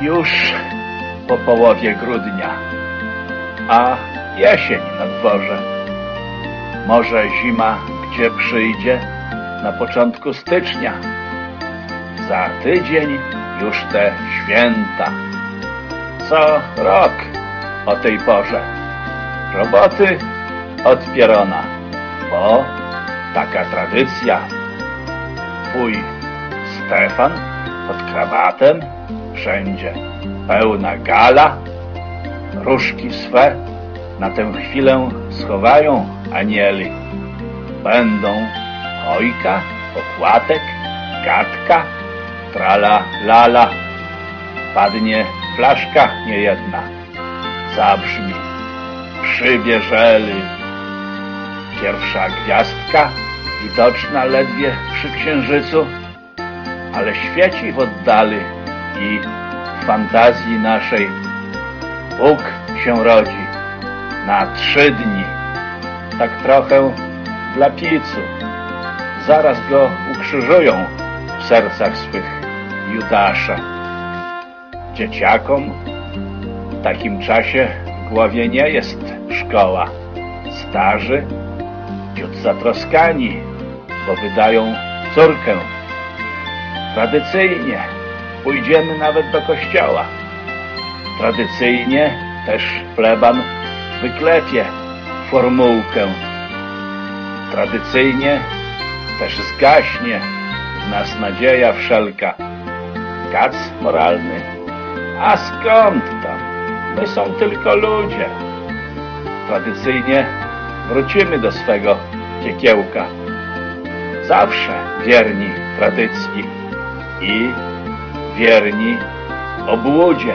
Już po połowie grudnia, a jesień na dworze. Może zima gdzie przyjdzie na początku stycznia. Za tydzień już te święta. Co rok o tej porze. Roboty od pierona, bo taka tradycja. Wuj Stefan pod krawatem, wszędzie pełna gala. Różki swe na tę chwilę schowają anieli. Będą chojka, opłatek, gadka, trala lala. Padnie flaszka niejedna, zabrzmi, przybierzeli. Pierwsza gwiazdka widoczna ledwie przy księżycu, ale świeci w oddali i w fantazji naszej Bóg się rodzi na 3 dni, tak trochę dla picu. Zaraz go ukrzyżują w sercach swych Judasze. Dzieciakom w takim czasie w głowie nie jest szkoła. Starzy ciut zatroskani, bo wydają córkę. Tradycyjnie pójdziemy nawet do kościoła. Tradycyjnie też pleban wyklepie formułkę. Tradycyjnie też zgaśnie w nas nadzieja wszelka. Kac moralny? A skąd tam? My są tylko ludzie. Tradycyjnie wrócimy do swego piekiełka. Zawsze wierni tradycji i wierni obłudzie.